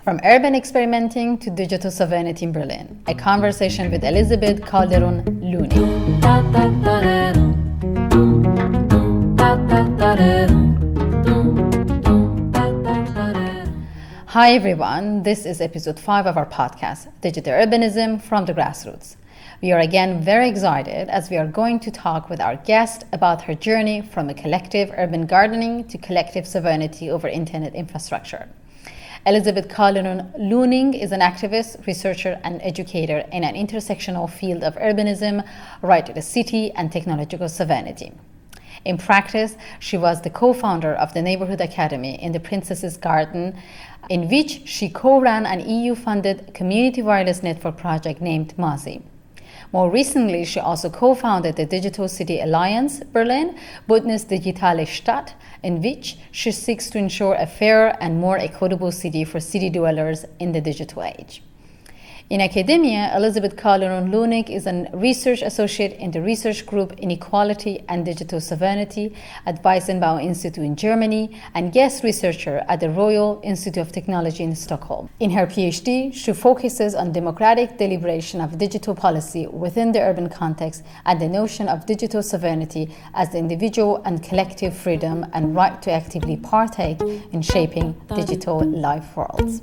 From urban experimenting to digital sovereignty in Berlin, a conversation with Elizabeth Calderon Lüning. Hi everyone, this is episode 5 of our podcast, Digital Urbanism from the Grassroots. We are again very excited as we are going to talk with our guest about her journey from a collective urban gardening to collective sovereignty over internet infrastructure. Elizabeth Calderon Lüning is an activist, researcher, and educator in an intersectional field of urbanism, right to the city, and technological sovereignty. In practice, she was the co-founder of the Neighborhood Academy in the Princess's Garden, in which she co-ran an EU-funded community wireless network project named Mazi. More recently, she also co-founded the Digital City Alliance Berlin, Bündnis Digitale Stadt, in which she seeks to ensure a fairer and more equitable city for city dwellers in the digital age. In academia, Elizabeth Calderon Lüning is a research associate in the research group Inequality and Digital Sovereignty at Weizenbaum Institute in Germany and guest researcher at the Royal Institute of Technology in Stockholm. In her PhD, she focuses on democratic deliberation of digital policy within the urban context and the notion of digital sovereignty as the individual and collective freedom and right to actively partake in shaping digital life worlds.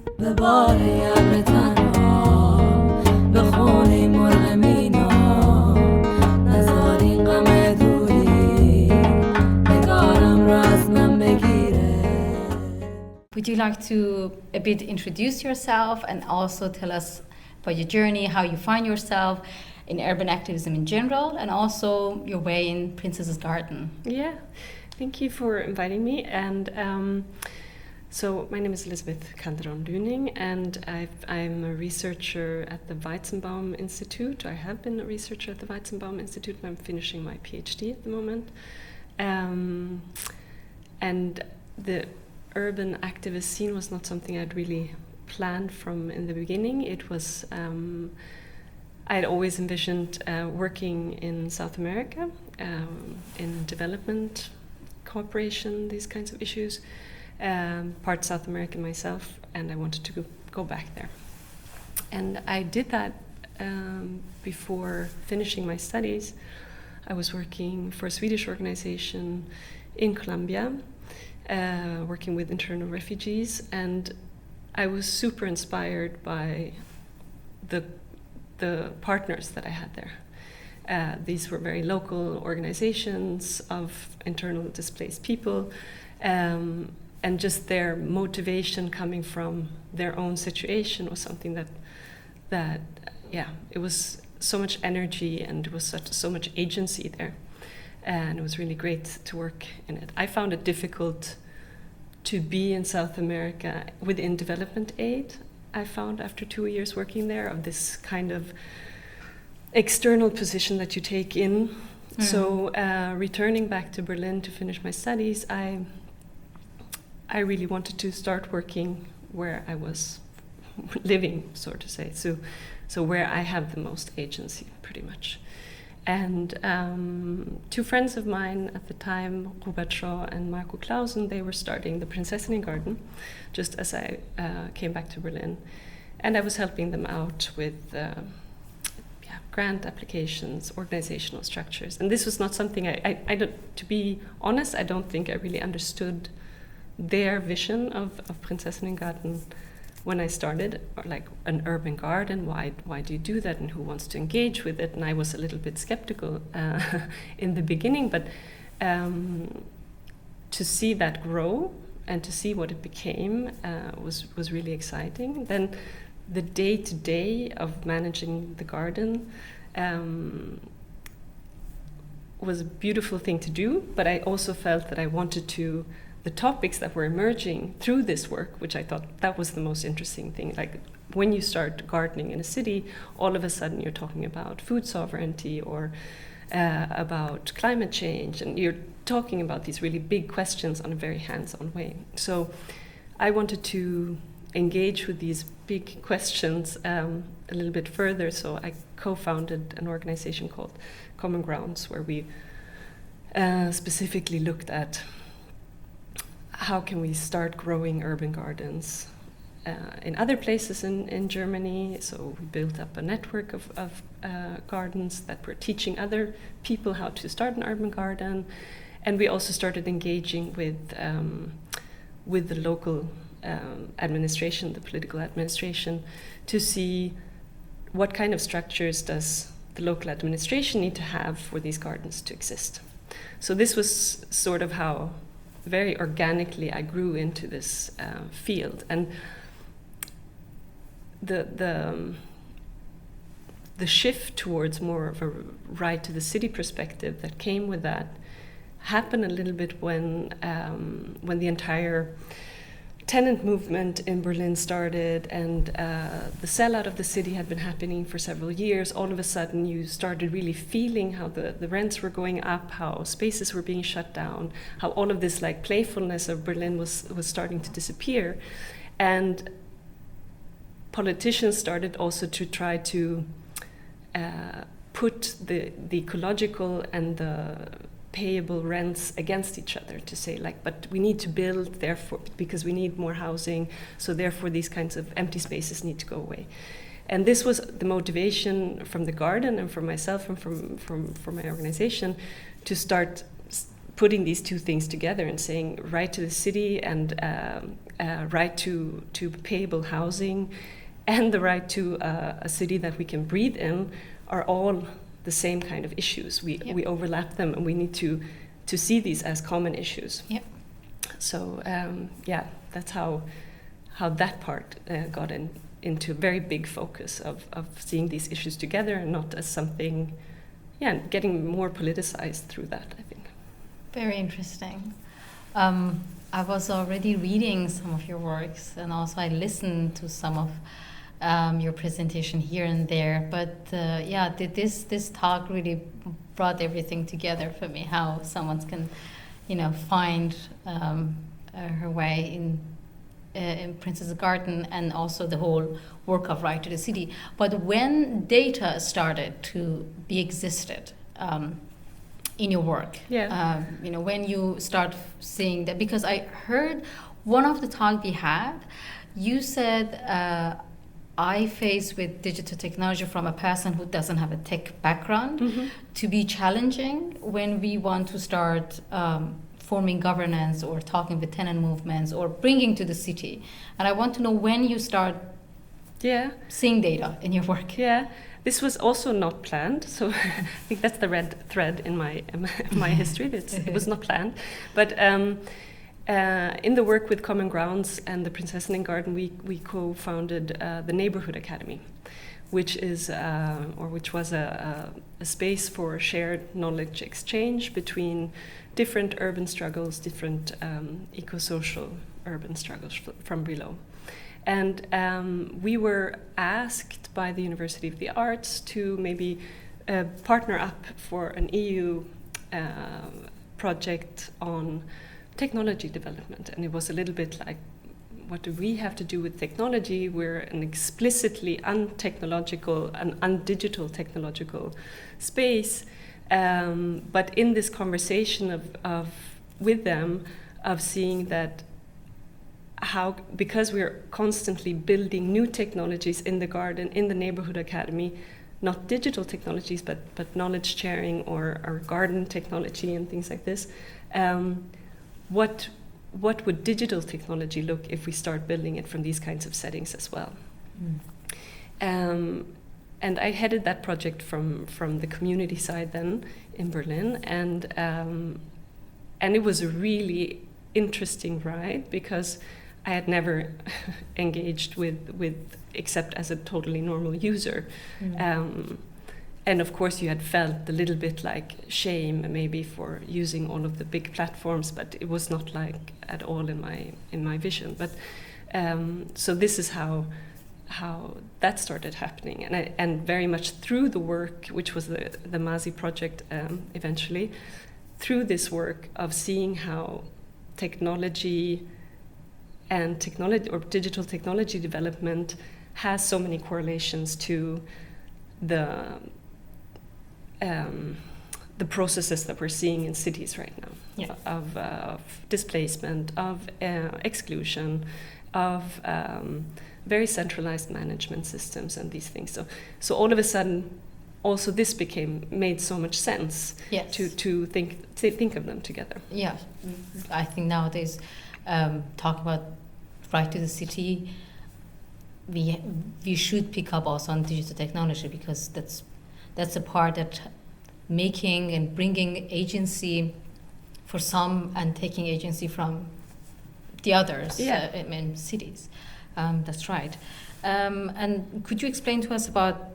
Would you like to a bit introduce yourself and also tell us about your journey, how you find yourself in urban activism in general, and also your way in Princess's Garden? Yeah, thank you for inviting me. And so my name is Elizabeth Calderon Lüning, and I'm a researcher at the Weizenbaum Institute. I have been a researcher at the Weizenbaum Institute, and I'm finishing my PhD at the moment. And the urban activist scene was not something I'd really planned from in the beginning. It was, I'd always envisioned working in South America, in development, cooperation, these kinds of issues. Part South American myself, and I wanted to go back there. And I did that before finishing my studies. I was working for a Swedish organization in Colombia, working with internal refugees, and I was super inspired by the partners that I had there. These were very local organizations of internal displaced people, and just their motivation coming from their own situation was something that it was so much energy and it was so much agency there. And it was really great to work in it. I found it difficult to be in South America within development aid. I found after 2 years working there of this kind of external position that you take in. Mm. So returning back to Berlin to finish my studies, I really wanted to start working where I was living, so to say. So where I have the most agency, pretty much. And 2 friends of mine at the time, Robert Shaw and Marco Clausen, they were starting the Princessinnen Garden, just as I came back to Berlin. And I was helping them out with grant applications, organizational structures. And this was not something I don't, to be honest, I don't think I really understood their vision of Princessinnen Garden when I started, or like an urban garden. Why do you do that, and who wants to engage with it? And I was a little bit skeptical in the beginning, but to see that grow and to see what it became was really exciting. Then the day-to-day of managing the garden was a beautiful thing to do, but I also felt that I wanted to, the topics that were emerging through this work, which I thought that was the most interesting thing. Like when you start gardening in a city, all of a sudden you're talking about food sovereignty or about climate change, and you're talking about these really big questions on a very hands-on way. So I wanted to engage with these big questions a little bit further, so I co-founded an organization called Common Grounds, where we specifically looked at how can we start growing urban gardens in other places in Germany. So we built up a network of gardens that were teaching other people how to start an urban garden. And we also started engaging with the local administration, the political administration, to see what kind of structures does the local administration need to have for these gardens to exist. So this was sort of how very organically I grew into this field. And the shift towards more of a right to the city perspective that came with that happened a little bit when the entire tenant movement in Berlin started, and the sellout of the city had been happening for several years. All of a sudden you started really feeling how the rents were going up, how spaces were being shut down, how all of this like playfulness of Berlin was starting to disappear. And politicians started also to try to put the ecological and the payable rents against each other, to say like, but we need to build, therefore, because we need more housing, so therefore these kinds of empty spaces need to go away. And this was the motivation from the garden and from myself and from my organization to start putting these two things together and saying right to the city and right to payable housing and the right to a city that we can breathe in are all the same kind of issues. We overlap them, and we need to see these as common issues. Yep. So that's how that part got into a very big focus of seeing these issues together and not as something, getting more politicized through that, I think. Very interesting. I was already reading some of your works, and also I listened to some of your presentation here and there, but this talk really brought everything together for me, how someone can find her way in Princess Garden, and also the whole work of Right to the City. But when data started to be existed in your work, when you start seeing that, because I heard one of the talk we had, you said I face with digital technology from a person who doesn't have a tech background to be challenging when we want to start forming governance or talking with tenant movements or bringing to the city. And I want to know when you start seeing data in your work. Yeah, this was also not planned. So I think that's the red thread in my history. It was not planned. But in the work with Common Grounds and the Prinzessinnen Garden, we co-founded the Neighborhood Academy, which was a space for shared knowledge exchange between different urban struggles, different eco-social urban struggles from below. And we were asked by the University of the Arts to maybe partner up for an EU project on technology development. And it was a little bit like, what do we have to do with technology? We're an explicitly untechnological and undigital technological space. But in this conversation with them, of seeing that how, because we're constantly building new technologies in the garden, in the Neighborhood Academy, not digital technologies, but knowledge sharing or garden technology and things like this, what would digital technology look if we start building it from these kinds of settings as well? And I headed that project from the community side then in Berlin, and it was a really interesting ride because I had never engaged with except as a totally normal user. And of course you had felt a little bit like shame maybe for using all of the big platforms, but it was not like at all in my vision. But so this is how that started happening, and very much through the work, which was the Mazi project eventually, through this work of seeing how technology and digital technology development has so many correlations to the processes that we're seeing in cities right now, of displacement, of exclusion, of very centralized management systems and these things. So all of a sudden, also this made so much sense. Yes. to think of them together. Yeah, I think nowadays, talk about right to the city, we should pick up also on digital technology, because that's a part that making and bringing agency for some and taking agency from the others. Yeah. In cities. That's right. And could you explain to us about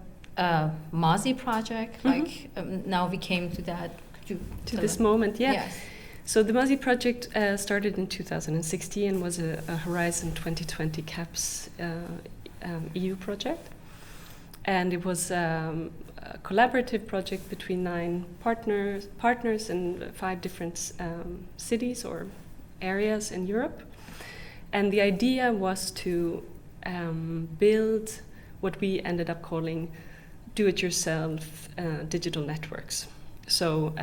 Mazi project? Mhm. Like, now we came to that. Could you To tell this us? moment, yeah. Yes. So the Mazi project started in 2016 and was a Horizon 2020 CAPS EU project. And it was a collaborative project between 9 partners in 5 different cities or areas in Europe. And the idea was to build what we ended up calling do-it-yourself digital networks. So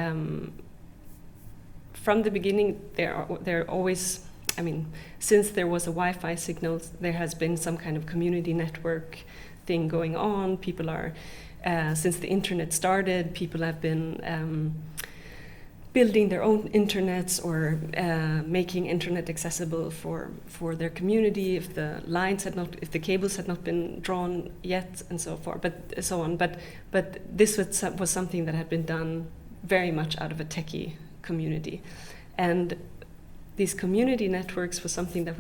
from the beginning, there always, I mean, since there was a Wi-Fi signal, there has been some kind of community network thing going on. People are, since the internet started, people have been building their own internets or making internet accessible for their community if the cables had not been drawn yet, and so forth, but so on. But this was something that had been done very much out of a techie community, and these community networks was something that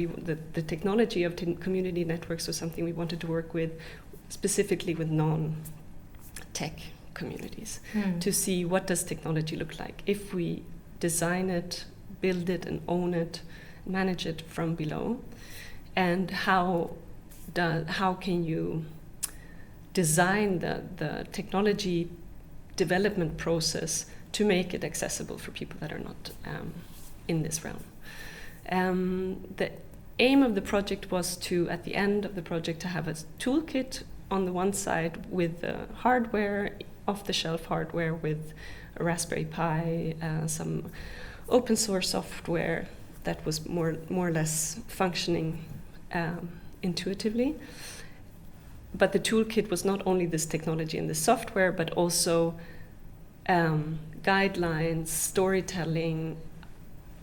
the technology of community networks was something we wanted to work with, specifically with non-tech communities, to see what does technology look like if we design it, build it, and own it, manage it from below, and how can you design the technology development process to make it accessible for people that are not in this realm. The aim of the project was to, at the end of the project, to have a toolkit on the one side with the hardware, off-the-shelf hardware with a Raspberry Pi, some open source software that was more or less functioning intuitively. But the toolkit was not only this technology and the software, but also guidelines, storytelling,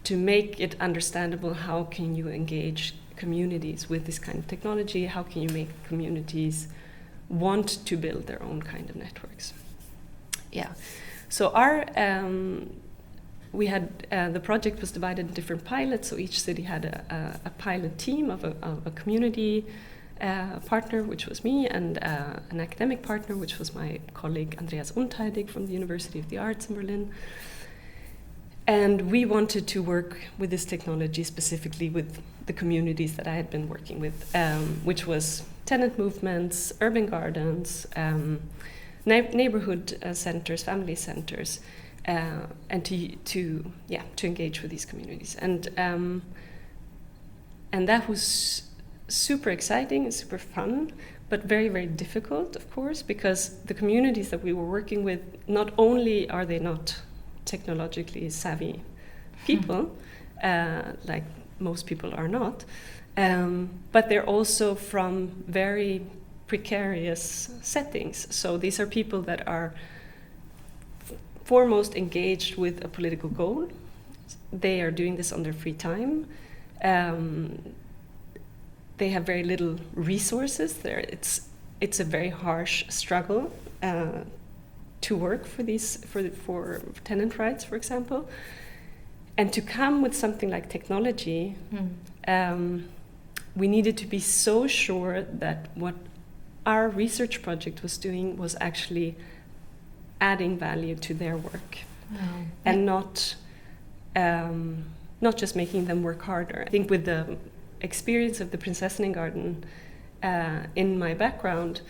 to make it understandable. How can you engage communities with this kind of technology? How can you make communities want to build their own kind of networks? Yeah. So we had the project was divided in different pilots. So each city had a pilot team of a community partner, which was me, and an academic partner, which was my colleague Andreas Unteidig from the University of the Arts in Berlin. And we wanted to work with this technology specifically with the communities that I had been working with, which was tenant movements, urban gardens, neighborhood centers, family centers, and to engage with these communities. And that was super exciting and super fun, but very, very difficult, of course, because the communities that we were working with, not only are they not technologically savvy people, like most people are not, but they're also from very precarious settings. So these are people that are foremost engaged with a political goal. They are doing this on their free time. They have very little resources. It's a very harsh struggle to work for tenant rights, for example, and to come with something like technology. We needed to be so sure that what our research project was doing was actually adding value to their work, and not just making them work harder. I think with the experience of the Prinsessinengarten in my background,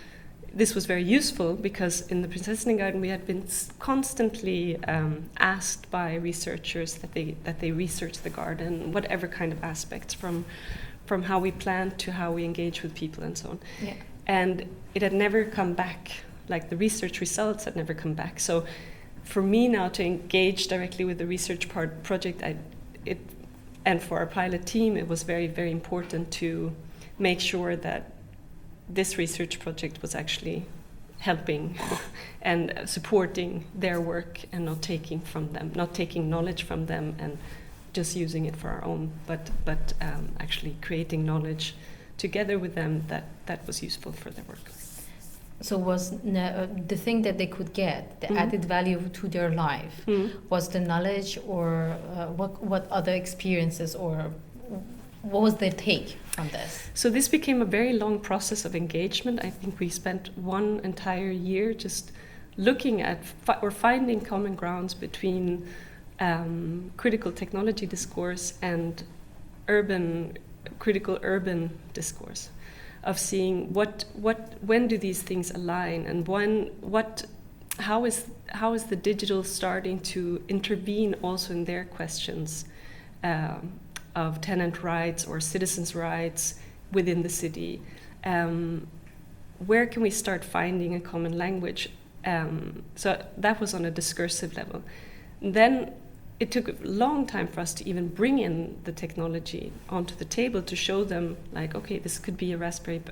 this was very useful, because in the Prinsessinengarten we had been constantly asked by researchers that they research the garden, whatever kind of aspects, from how we plant to how we engage with people and so on. Yeah. And it had never come back, like the research results had never come back. So for me now to engage directly with the research project, and for our pilot team, it was very, very important to make sure that this research project was actually helping and supporting their work and not taking from them, not taking knowledge from them and just using it for our own, but actually creating knowledge together with them that was useful for their work. So was the thing that they could get, the added value to their life, was the knowledge, or what other experiences, or what was their take from this? So this became a very long process of engagement. I think we spent one entire year just looking at or finding common grounds between critical technology discourse and critical urban discourse, of seeing when do these things align, and how is the digital starting to intervene also in their questions of tenant rights or citizens' rights within the city. Where can we start finding a common language? So that was on a discursive level. Then it took a long time for us to even bring in the technology onto the table to show them, like, okay, this could be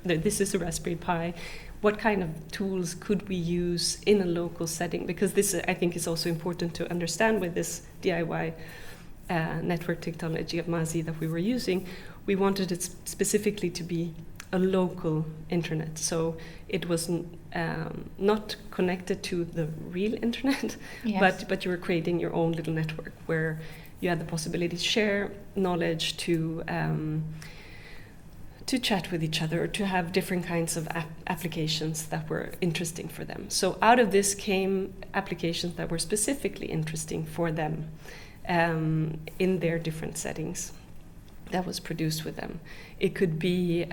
this is a Raspberry Pi. What kind of tools could we use in a local setting? Because this, I think, is also important to understand with this DIY network technology of Mazi that we were using. We wanted it specifically to be a local internet, so it was not connected to the real internet, yes. but you were creating your own little network where you had the possibility to share knowledge, to chat with each other, to have different kinds of applications that were interesting for them. So out of this came applications that were specifically interesting for them in their different settings. That was produced with them. It could be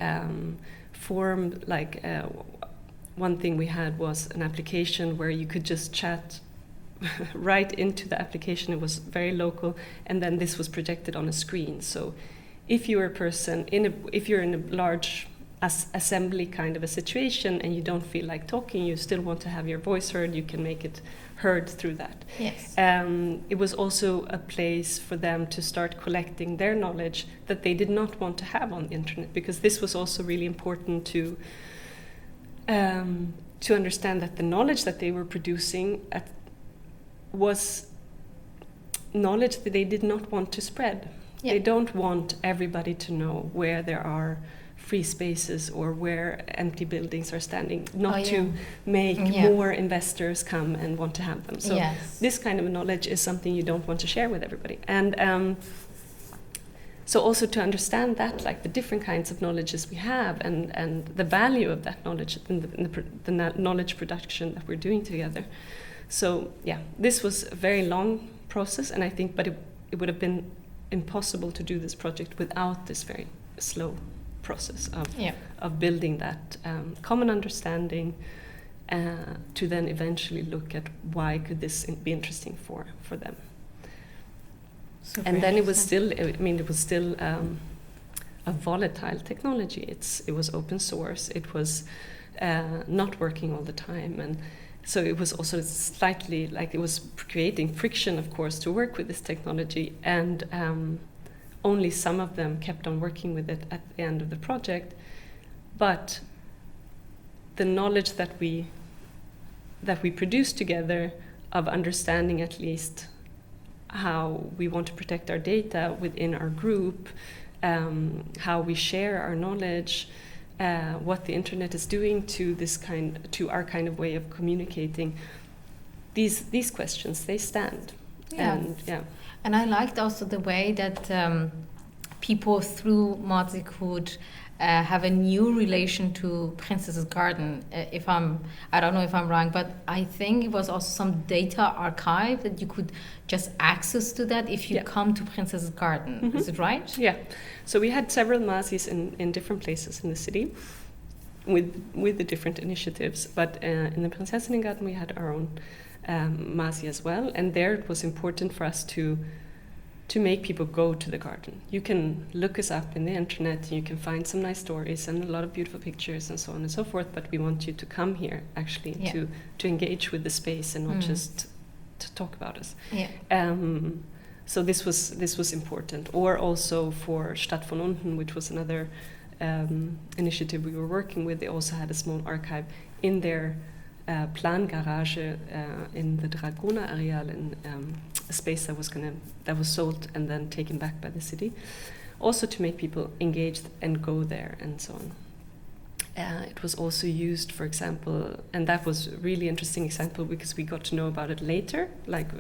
formed like one thing we had was an application where you could just chat right into the application. It was very local, and then this was projected on a screen. So if you're a person if you're in a large assembly kind of a situation and you don't feel like talking, you still want to have your voice heard, you can make it heard through that. Yes. It was also a place for them to start collecting their knowledge that they did not want to have on the internet, because this was also really important to understand that the knowledge that they were producing was knowledge that they did not want to spread. Yeah. They don't want everybody to know where there are free spaces or where empty buildings are standing, to make more investors come and want to have them. So this kind of knowledge is something you don't want to share with everybody. And so also to understand that, like the different kinds of knowledges we have and the value of that knowledge in the knowledge production that we're doing together. So this was a very long process, and I think, but it would have been impossible to do this project without this very slow process of building that common understanding to then eventually look at why could this be interesting for them. And then it was still a volatile technology. It was open source. It was not working all the time, and so it was also slightly like it was creating friction, of course, to work with this technology, and only some of them kept on working with it at the end of the project. But the knowledge that we produced together, of understanding at least how we want to protect our data within our group, how we share our knowledge, what the internet is doing to our kind of way of communicating, these questions, they stand. And I liked also the way that people through Mazi could have a new relation to Princess's Garden. I don't know if I'm wrong, but I think it was also some data archive that you could just access to that if you come to Princess's Garden. Mm-hmm. Is it right? Yeah. So we had several Mazis in different places in the city with the different initiatives. But in the Prinsessinnengarten we had our own Mazi as well, and there it was important for us to make people go to the garden. You can look us up in the internet, and you can find some nice stories and a lot of beautiful pictures and so on and so forth, but we want you to come here actually to engage with the space and not just to talk about us. So this was important. Or also for Stadt von Unten, which was another initiative we were working with, they also had a small archive in their Plangarage in the Dragona Areal, in a space that was sold and then taken back by the city, also to make people engaged and go there and so on. It was also used, for example, and that was a really interesting example because we got to know about it later. Like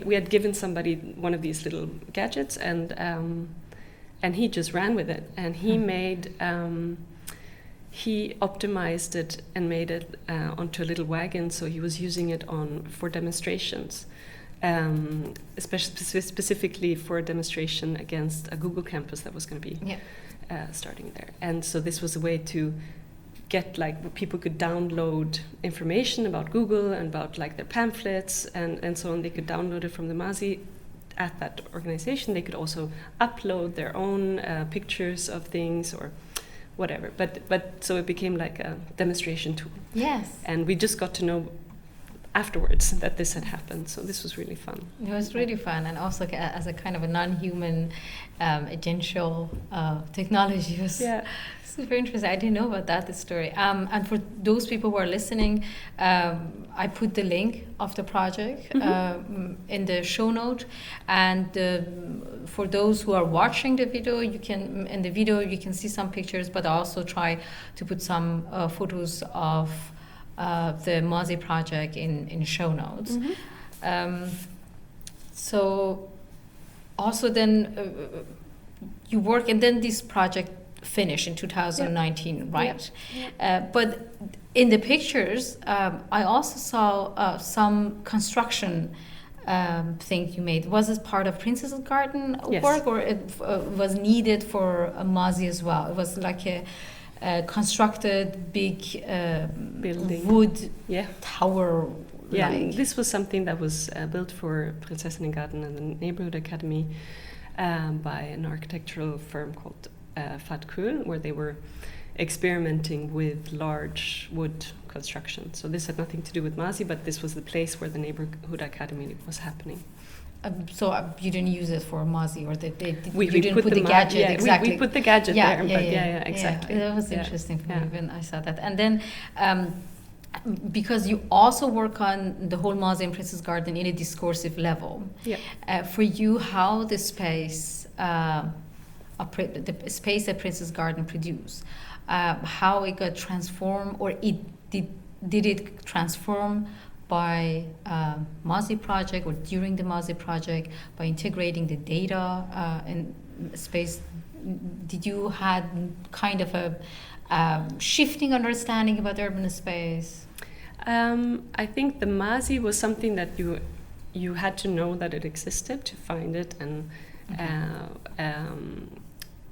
we had given somebody one of these little gadgets, and he just ran with it, and he made. He optimized it and made it onto a little wagon, so he was using it for demonstrations, specifically for a demonstration against a Google campus that was going to be starting there. And so this was a way to get, like, people could download information about Google and about, like, their pamphlets and so on. They could download it from the Mazi at that organization. They could also upload their own pictures of things or whatever, but so it became like a demonstration tool. Yes. And we just got to know afterwards that this had happened, so this was really fun. It was really fun, and also as a kind of a non-human agential technology. It was super interesting. I didn't know about that story. And for those people who are listening, I put the link of the project in the show note, and for those who are watching the video, you can see some pictures, but I also try to put some photos of the Mazi project in show notes. So also then you work, and then this project finished in 2019, right? But in the pictures, I also saw some construction thing you made. Was it part of Princess Garden work, or it was needed for Mazi as well? It was like a constructed big building, wood tower. This was something that was built for Prinzessinnengarten and the Neighborhood Academy by an architectural firm called Fat Kuhl, where they were experimenting with large wood construction. So this had nothing to do with Mazi, but this was the place where the Neighborhood Academy was happening. So you didn't use it for Mazi, or we didn't put the gadget exactly. We put the gadget there, exactly. That was interesting for me when I saw that. And then because you also work on the whole Mazi and Princess Garden in a discursive level. For you, how the space, the space that Princess Garden produced, how it got transformed, or did it transform by Mazi project, or during the Mazi project, by integrating the data in space? Did you had kind of a shifting understanding about urban space? I think the Mazi was something that you had to know that it existed to find it, and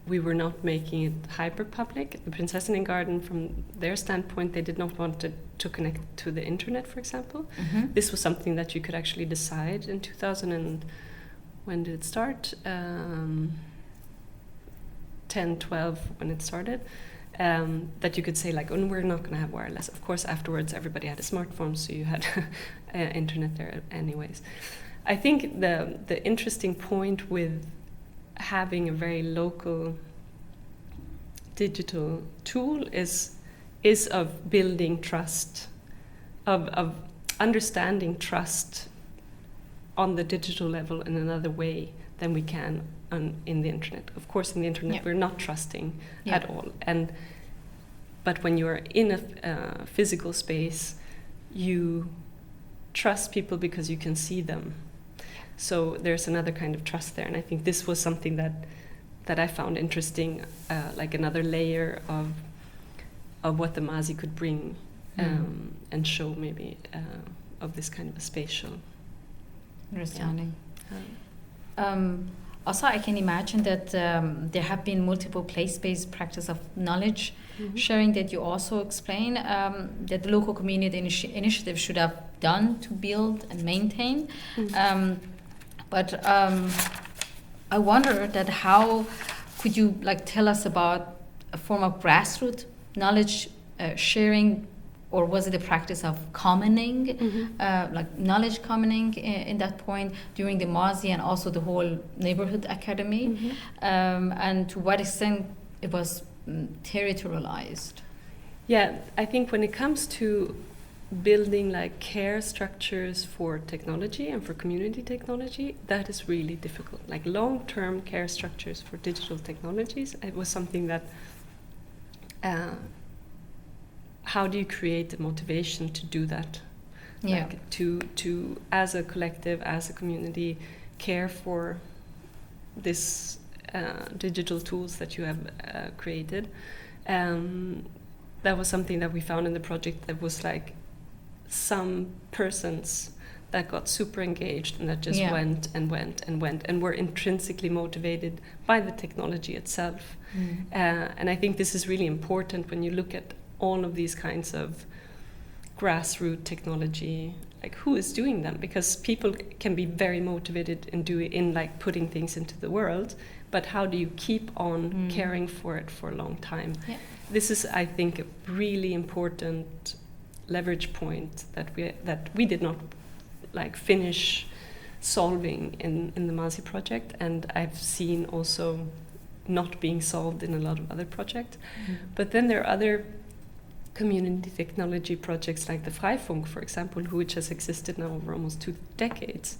we were not making it hyper public. The Prinzessinnengarten, from their standpoint, they did not want it to connect to the internet, for example. This was something that you could actually decide in 2000 and when did it start? 10, 12 when it started. That you could say, like, oh, we're not going to have wireless. Of course, afterwards, everybody had a smartphone, so you had internet there anyways. I think the interesting point with having a very local digital tool is of building trust, of understanding trust on the digital level in another way than we can in the internet. Of course, in the internet we're not trusting at all, but when you're in a physical space, you trust people because you can see them. So there's another kind of trust there, and I think this was something that I found interesting, like another layer of what the Mazi could bring and show, maybe, of this kind of a spatial understanding. Also, I can imagine that there have been multiple place-based practice of knowledge sharing that you also explain that the local community initiative should have done to build and maintain. But I wonder that how could you, like, tell us about a form of grassroots knowledge sharing, or was it a practice of commoning, like knowledge commoning in that point during the Mazi and also the whole Neighborhood Academy? And to what extent it was territorialized. Yeah, I think when it comes to building like care structures for technology and for community technology, that is really difficult. Like long-term care structures for digital technologies, it was something that how do you create the motivation to do that? Yeah. Like to as a collective, as a community, care for this digital tools that you have created. That was something that we found in the project, that was like some persons that got super engaged and that just went and were intrinsically motivated by the technology itself. And I think this is really important when you look at all of these kinds of grassroots technology, like who is doing them? Because people can be very motivated in like putting things into the world, but how do you keep on caring for it for a long time? Yeah. This is, I think, a really important leverage point that we did not like finish solving in the Mazi project, and I've seen also not being solved in a lot of other projects. But then there are other community technology projects like the Freifunk, for example, which has existed now over almost 2 decades.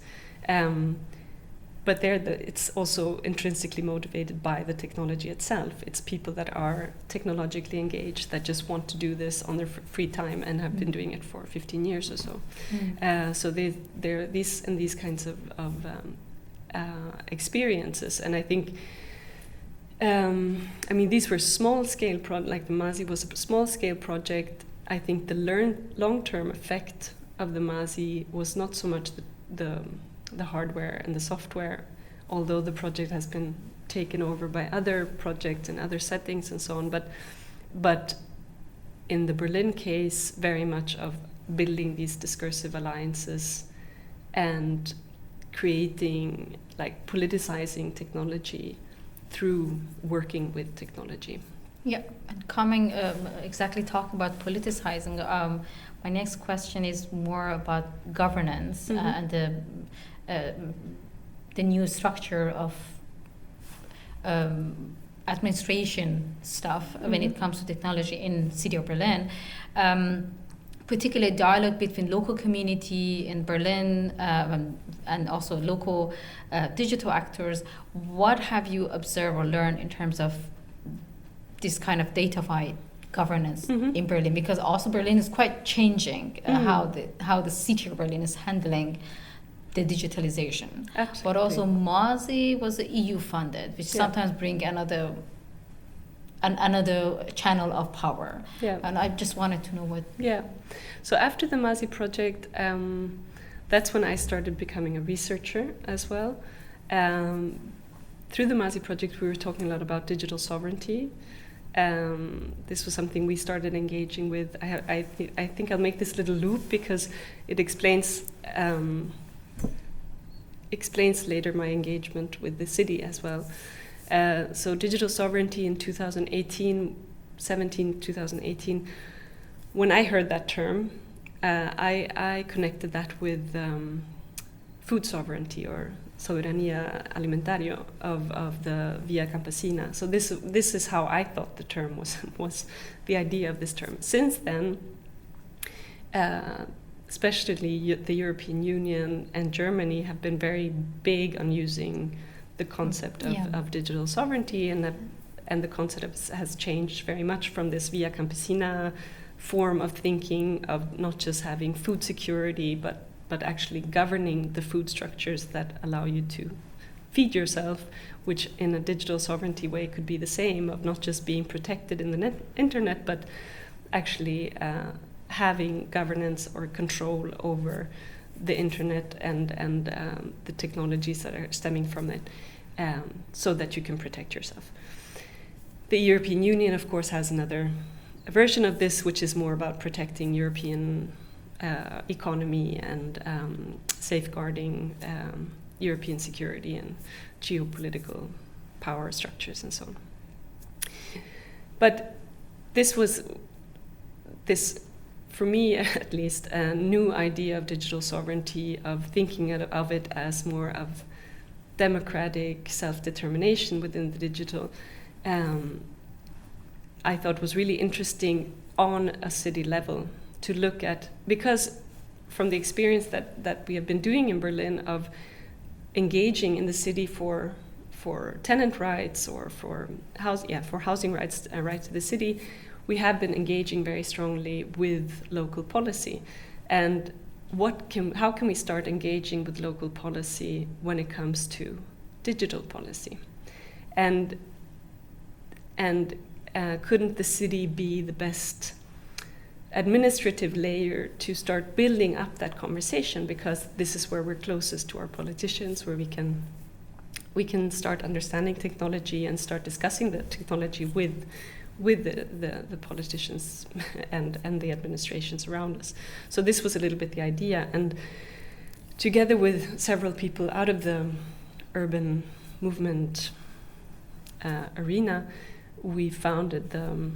But it's also intrinsically motivated by the technology itself. It's people that are technologically engaged, that just want to do this on their free time and have been doing it for 15 years or so. So they're these kinds of experiences. And I think, I mean, these were small-scale like the Mazi was a small-scale project. I think the long-term effect of the Mazi was not so much the hardware and the software, although the project has been taken over by other projects and other settings and so on. But in the Berlin case, very much of building these discursive alliances and creating, like, politicizing technology through working with technology. Yeah, and coming exactly talking about politicizing, my next question is more about governance and the new structure of administration stuff when it comes to technology in city of Berlin. Particularly dialogue between local community in Berlin and also local digital actors. What have you observed or learned in terms of this kind of datafied governance in Berlin? Because also Berlin is quite changing how the city of Berlin is handling the digitalization. Absolutely. But also Mazi was EU funded, which sometimes bring another channel of power. Yeah. And I just wanted to know what... Yeah. So after the Mazi project, that's when I started becoming a researcher as well. Through the Mazi project, we were talking a lot about digital sovereignty. This was something we started engaging with. I think I'll make this little loop because it explains later my engagement with the city as well. So digital sovereignty in 2018, when I heard that term, I connected that with food sovereignty or soberanía alimentaria of the Via Campesina. So this is how I thought the term was the idea of this term. Since then, especially the European Union and Germany have been very big on using the concept of digital sovereignty, and the concept has changed very much from this Via Campesina form of thinking of not just having food security, but actually governing the food structures that allow you to feed yourself, which in a digital sovereignty way could be the same, of not just being protected in the internet, but actually having governance or control over the internet and the technologies that are stemming from it, so that you can protect yourself. The European Union, of course, has another version of this, which is more about protecting European economy and safeguarding European security and geopolitical power structures and so on. But this, for me at least, a new idea of digital sovereignty, of thinking of it as more of democratic self-determination within the digital, I thought was really interesting on a city level to look at, because from the experience that we have been doing in Berlin of engaging in the city for tenant rights or for housing rights, rights to the city, we have been engaging very strongly with local policy. And how can we start engaging with local policy when it comes to digital policy? And couldn't the city be the best administrative layer to start building up that conversation, because this is where we're closest to our politicians, where we can start understanding technology and start discussing the technology with the politicians and the administrations around us. So this was a little bit the idea, and together with several people out of the urban movement arena, we founded the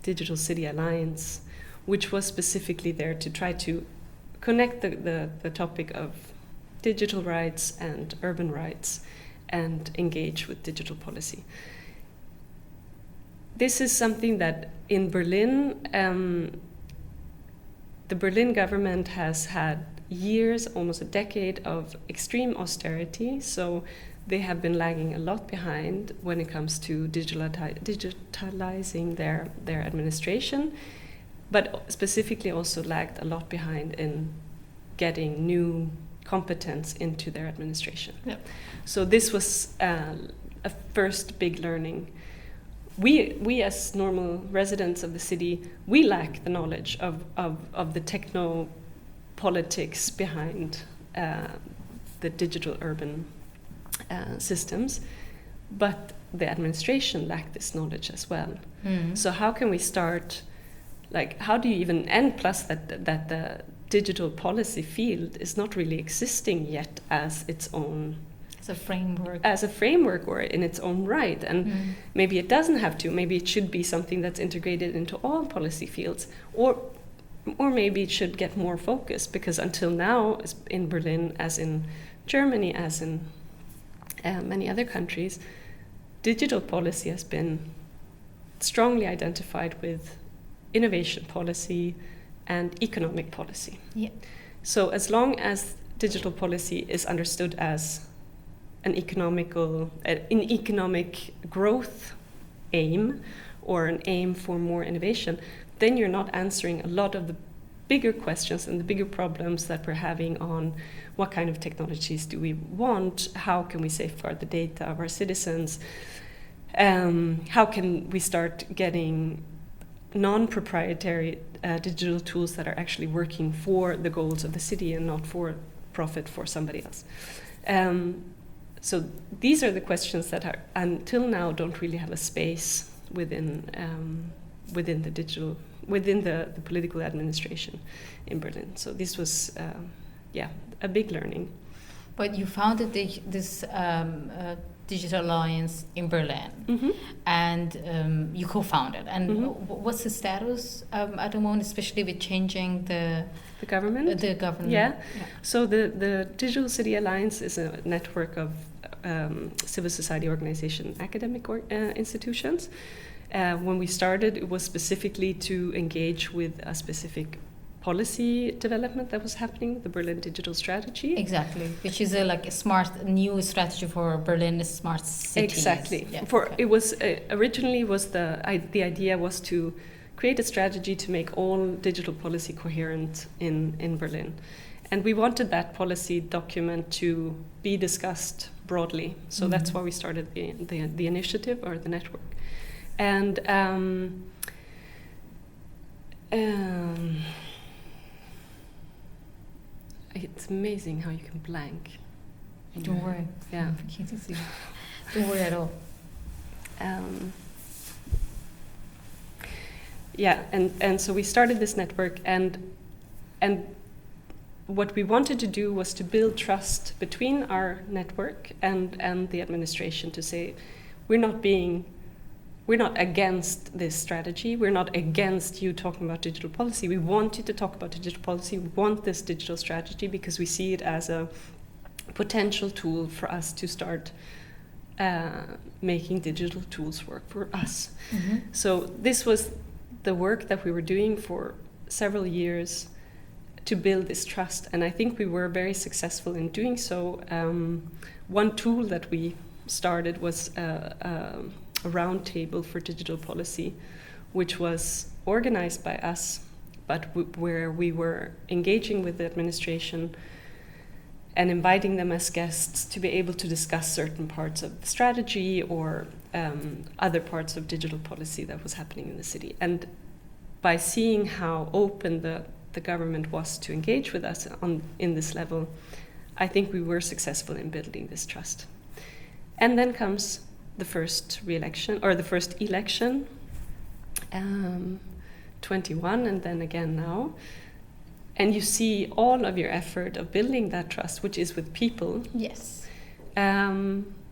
Digital City Alliance, which was specifically there to try to connect the topic of digital rights and urban rights and engage with digital policy. This is something that in Berlin, the Berlin government has had years, almost a decade of extreme austerity, so they have been lagging a lot behind when it comes to digitalizing their administration, but specifically also lagged a lot behind in getting new competence into their administration. Yep. So this was a first big learning. We as normal residents of the city, we lack the knowledge of the techno politics behind the digital urban systems, but the administration lacked this knowledge as well. So how can we start, how do you even, and plus that the digital policy field is not really existing yet as its own, as a framework or in its own right, and maybe it doesn't have to, maybe it should be something that's integrated into all policy fields, or maybe it should get more focus, because until now in Berlin, as in Germany, as in many other countries, digital policy has been strongly identified with innovation policy and economic policy. Yeah. So as long as digital policy is understood as an economic growth aim, or an aim for more innovation, then you're not answering a lot of the bigger questions and the bigger problems that we're having on what kind of technologies do we want, how can we safeguard the data of our citizens, how can we start getting non-proprietary digital tools that are actually working for the goals of the city and not for profit for somebody else. So these are the questions that are, until now, don't really have a space within the political administration in Berlin. So this was, a big learning. But you founded this Digital Alliance in Berlin, and you co-founded. And what's the status at the moment, especially with changing the government? The government. Yeah. So the Digital City Alliance is a network of civil society organization, academic institutions. When we started, it was specifically to engage with a specific policy development that was happening, the Berlin Digital Strategy. Exactly, which is a smart new strategy for Berlin smart cities. Exactly. Yeah. It was originally the idea was to create a strategy to make all digital policy coherent in Berlin, and we wanted that policy document to be discussed broadly. So that's why we started the initiative or the network, and. It's amazing how you can blank. Don't worry. Yeah. Don't worry at all. And so we started this network, and what we wanted to do was to build trust between our network and the administration, to say we're not against this strategy. We're not against you talking about digital policy. We want you to talk about digital policy. We want this digital strategy because we see it as a potential tool for us to start making digital tools work for us. Mm-hmm. So this was the work that we were doing for several years to build this trust, and I think we were very successful in doing so. One tool that we started was a roundtable for digital policy, which was organized by us, but where we were engaging with the administration and inviting them as guests to be able to discuss certain parts of the strategy or other parts of digital policy that was happening in the city. And by seeing how open the government was to engage with us in this level, I think we were successful in building this trust. And then comes the first election, 21, and then again now. And you see all of your effort of building that trust, which is with people, Yes.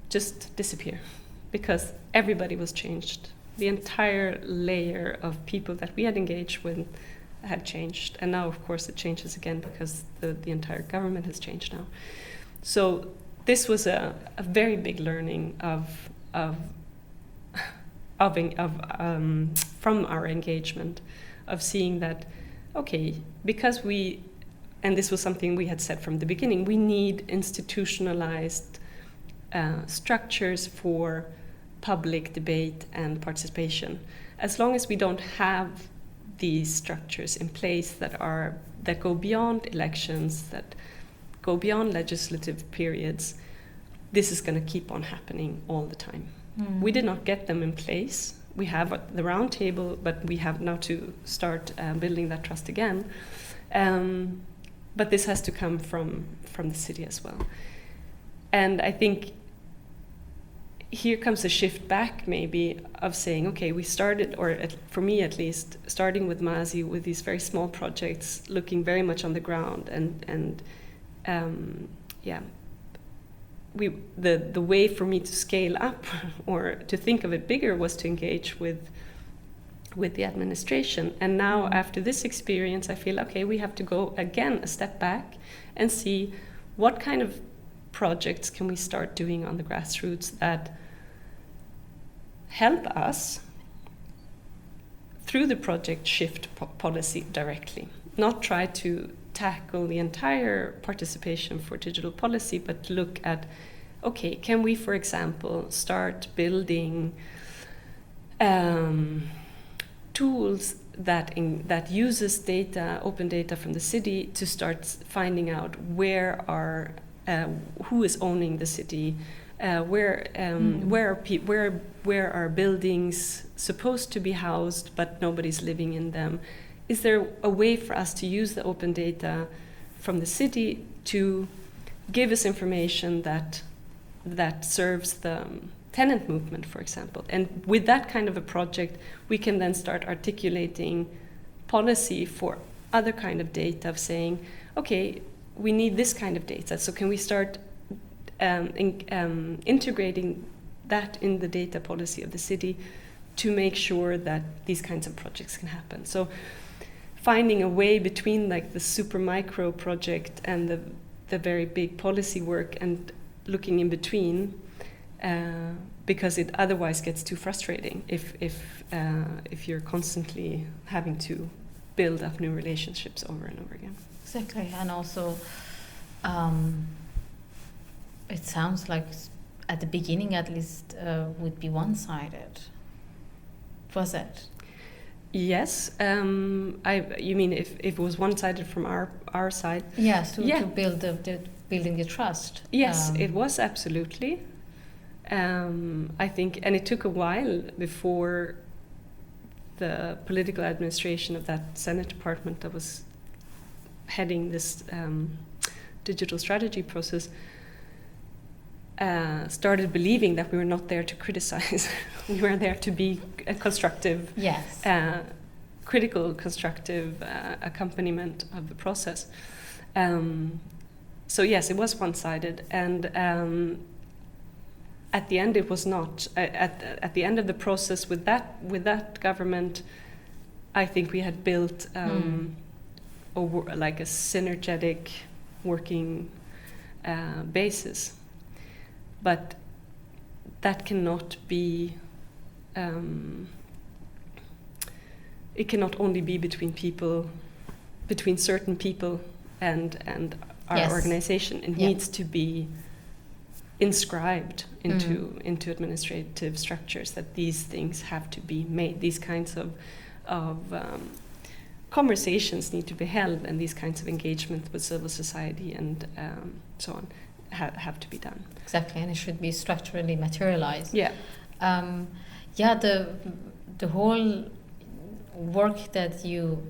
Just disappear, because everybody was changed. The entire layer of people that we had engaged with had changed, and now, of course, it changes again because the entire government has changed now. So this was a very big learning from our engagement, of seeing that, okay, because and this was something we had said from the beginning, we need institutionalized structures for public debate and participation. As long as we don't have these structures in place that go beyond elections, that go beyond legislative periods, this is going to keep on happening all the time. Mm. We did not get them in place. We have the round table, but we have now to start building that trust again. But this has to come from the city as well. And I think here comes a shift back, maybe, of saying, okay, we started, for me at least, starting with Mazi with these very small projects, looking very much on the ground, and the way for me to scale up or to think of it bigger was to engage with the administration. And now, after this experience, I feel, okay, we have to go again a step back and see what kind of projects can we start doing on the grassroots that help us through the project shift policy directly, not try to tackle the entire participation for digital policy, but look at, okay, can we, for example, start building tools that uses data, open data from the city, to start finding out who is owning the city, where are buildings supposed to be housed but nobody's living in them. Is there a way for us to use the open data from the city to give us information that serves the tenant movement, for example? And with that kind of a project, we can then start articulating policy for other kind of data, of saying, okay, we need this kind of data. So can we start integrating that in the data policy of the city to make sure that these kinds of projects can happen? So finding a way between like the super micro project and the very big policy work, and looking in between, because it otherwise gets too frustrating if you're constantly having to build up new relationships over and over again. Exactly, and also it sounds like at the beginning, at least, would be one-sided. Was it? Yes. You mean if it was one-sided from our side? Yes, to build building the trust. Yes, it was, absolutely. I think, and it took a while before the political administration of that Senate department that was heading this digital strategy process started believing that we were not there to criticize. We were there to be a constructive, yes, critical, constructive accompaniment of the process. So yes, it was one-sided, and at the end it was not. At the end of the process with that government, I think we had built like a synergetic working basis. But that cannot be. It cannot only be between people, between certain people and our Yes. organization. It needs to be inscribed into administrative structures, that these things have to be made. These kinds of conversations need to be held, and these kinds of engagement with civil society and so on have to be done. Exactly, and it should be structurally materialized. Yeah. The whole work that you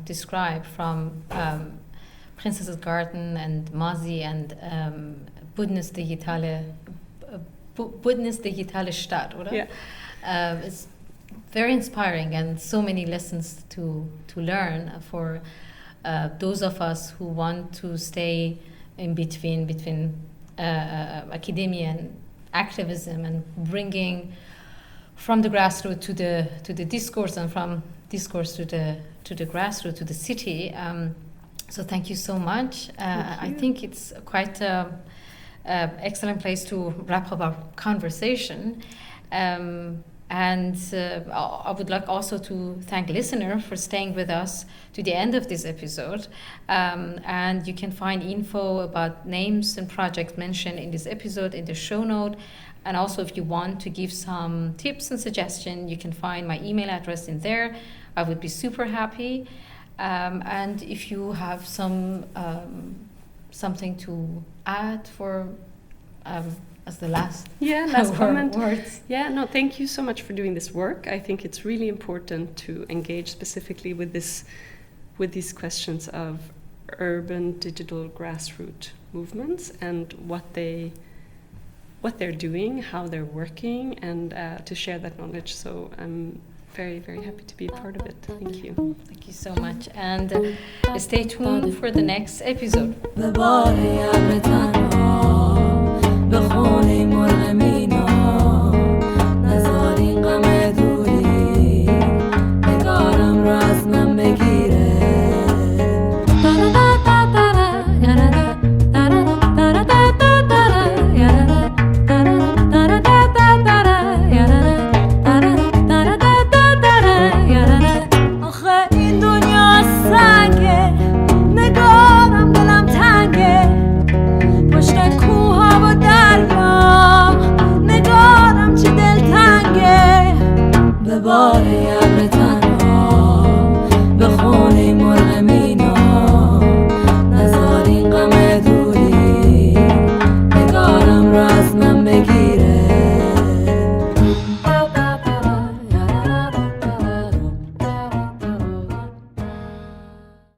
describe from Princess's Garden and Mazi and Bündnis Digitale Stadt, oder? Yeah. It's very inspiring, and so many lessons to learn for those of us who want to stay in between academia and activism, and bringing from the grassroots to the discourse, and from discourse to the grassroots, to the city. So thank you so much. I think it's quite an excellent place to wrap up our conversation. And I would like also to thank listener for staying with us to the end of this episode. And you can find info about names and projects mentioned in this episode in the show note. And also, if you want to give some tips and suggestions, you can find my email address in there. I would be super happy. And if you have something to add for as the last comment. Words. Yeah, no, thank you so much for doing this work. I think it's really important to engage specifically with these questions of urban digital grassroots movements and what they're doing, how they're working, and to share that knowledge. So I'm very, very happy to be a part of it. Thank you. Thank you so much. And stay tuned for the next episode.